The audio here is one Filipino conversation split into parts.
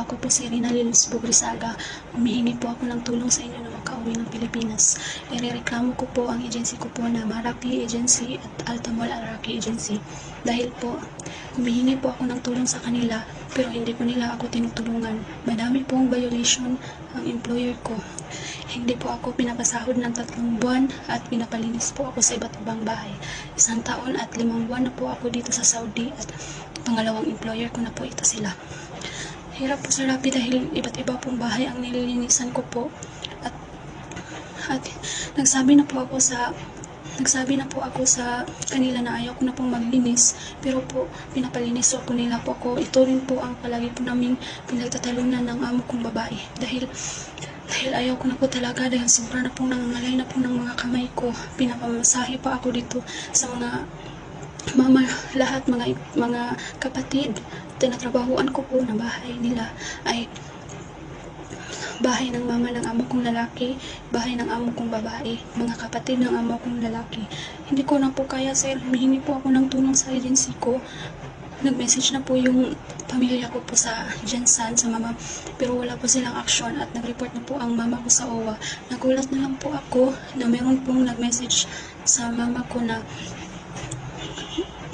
Ako po si Rina Lilis Bugrisaga. Humihingi po ako ng tulong sa inyo na makauwi ng Pilipinas. Irereklamo ko po ang agency ko po na Marapi Agency at Altamol Araki Agency. Dahil po, humihingi po ako ng tulong sa kanila pero hindi po nila ako tinutulungan. Madami pong violation ang employer ko. Hindi po ako pinapasahod ng 3 buwan at pinapalinis po ako sa iba't ibang bahay. 1 taon at 5 buwan na po ako dito sa Saudi at pangalawang employer ko na po ito sila. Hirap po sa Rappi dahil iba't iba pong bahay ang nililinisan ko po at nagsabi na po ako sa kanila na ayaw ko na pong maglinis pero po pinapalinis ko nila po ako. Ito rin po ang palagi po naming pinagtatalunan ng amo kong babae dahil ayaw ko na po talaga dahil sobra na pong nangangalay na po ng mga kamay ko. Pinapamasahe pa ako dito sa mga mama, lahat mga kapatid. Tinatrabahuan ko po na bahay nila ay bahay ng mama ng amo kong lalaki, bahay ng amo kong babae, mga kapatid ng amo kong lalaki. Hindi ko na po kaya, sir. Humihingi po ako ng tulong sa agency ko. Nag-message na po yung pamilya ko po sa Jensan, sa mama, pero wala po silang action at nag-report na po ang mama ko sa OWA. Nagulat na lang po ako na meron pong nag-message sa mama ko na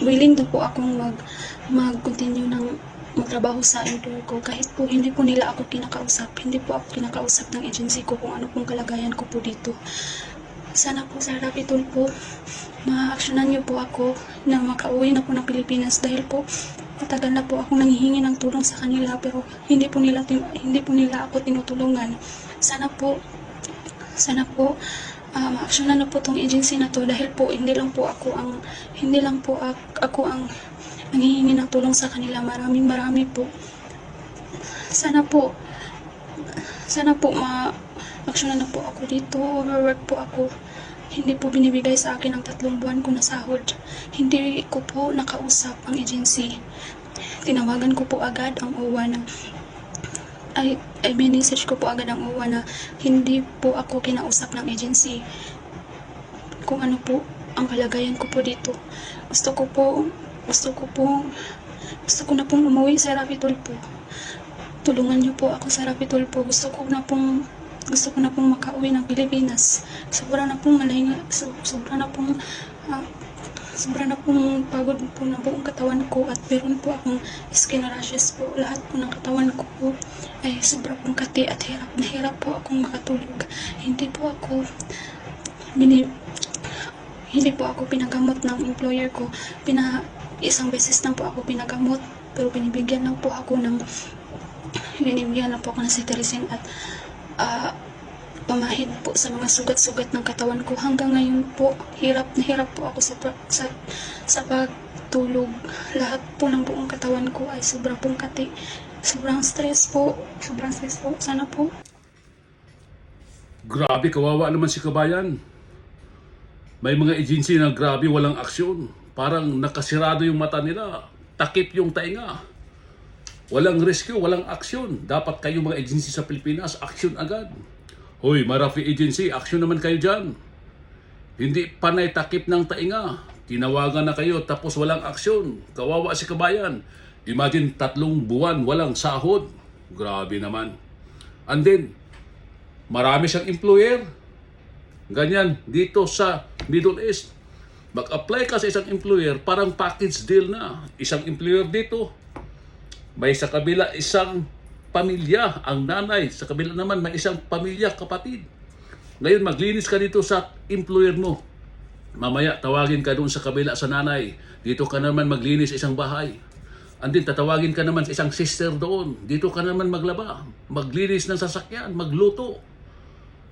willing na po akong mag-continue ng magtrabaho sa employer ko kahit po hindi po nila ako kinakausap. Hindi po ako kinakausap ng agency ko kung ano pong kalagayan ko po dito. Sana po sa Rappi Tulfo ma-actionan niyo po ako na makauwi na po ng Pilipinas dahil po matagal na po akong nanghihingi ng tulong sa kanila pero hindi po nila ako tinutulungan. Sana po ma-actionan na po tong agency na to dahil po hindi lang po ako ang nanghihingi ng tulong sa kanila. Marami po. Sana po ma-actionan na po ako dito. Overwork po ako. Hindi po binibigay sa akin ang 3 buwan ko na sahod. Hindi ko po nakausap ang agency. Tinawagan ko po agad ang OWA na message ko po agad ang OWA na hindi po ako kinausap ng agency. Kung ano po ang kalagayan ko po dito. Gusto ko na pong umuwi sa Rappi Tulfo. Tulungan niyo po ako sa Rappi Tulfo. Gusto ko na pong makauwi ng Pilipinas. Sobra na pong pagod po na buong katawan ko at meron po akong skin rashes po. Lahat po ng katawan ko po ay sobra pong kati at hirap po akong makatulog. Hindi po ako pinagamot ng employer ko. Isang beses lang po ako pinagamot pero binibigyan lang po ako ng cetirizine at pamahid po sa mga sugat-sugat ng katawan ko. Hanggang ngayon po, hirap po ako sa pagtulog. Lahat po ng buong katawan ko ay sobrang pong kati. Sobrang stress po. Sana po. Grabe, kawawa naman si kabayan. May mga agency na grabe walang aksyon. Parang nakasirado yung mata nila. Takip yung tainga. Walang rescue, walang aksyon. Dapat kayo mga agency sa Pilipinas, aksyon agad. Hoy, Marapi Agency, aksyon naman kayo dyan. Hindi panay takip ng tainga. Tinawagan na kayo tapos walang aksyon. Kawawa si kabayan. Imagine 3 buwan walang sahod. Grabe naman. And then, marami siyang employer. Ganyan, dito sa Middle East. Mag-apply ka sa isang employer, parang package deal na. Isang employer dito, may sa kabila isang pamilya, ang nanay. Sa kabila naman, may isang pamilya, kapatid. Ngayon, maglinis ka dito sa employer mo. Mamaya, tawagin ka doon sa kabila sa nanay. Dito ka naman maglinis isang bahay. And then, tatawagin ka naman sa isang sister doon. Dito ka naman maglaba, maglinis ng sasakyan, magluto.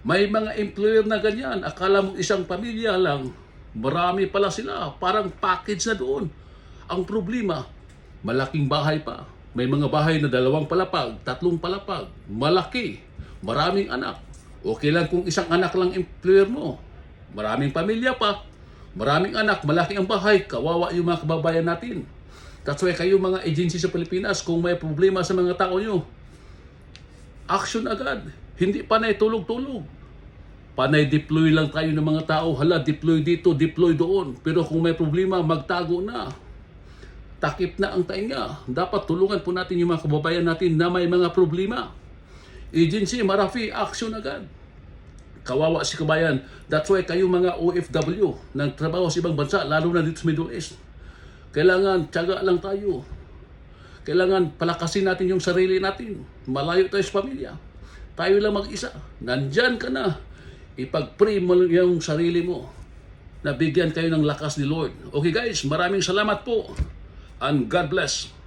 May mga employer na ganyan. Akala mo isang pamilya lang. Marami pala sila. Parang package na doon. Ang problema, malaking bahay pa. May mga bahay na 2 palapag, 3 palapag. Malaki. Maraming anak. Okay lang kung isang anak lang employer mo. Maraming pamilya pa. Maraming anak. Malaki ang bahay. Kawawa yung mga kababayan natin. That's why kayo mga agency sa Pilipinas, kung may problema sa mga tao nyo, action agad. Hindi panay tulog-tulog. Panay deploy lang tayo ng mga tao. Hala, deploy dito, deploy doon. Pero kung may problema, magtago na. takip na ang tainga. Dapat tulungan po natin yung mga kababayan natin na may mga problema. Agency, Marafi, action agad. Kawawa si kabayan. That's why kayo mga OFW, nagtrabaho sa ibang bansa, lalo na dito sa Middle East. Kailangan tiyaga lang tayo. Kailangan palakasin natin yung sarili natin. Malayo tayo sa pamilya. Tayo lang mag-isa. Nandyan ka na. Ipag-pray mo yung sarili mo. Nabigyan kayo ng lakas ni Lord. Okay guys, maraming salamat po. And God bless.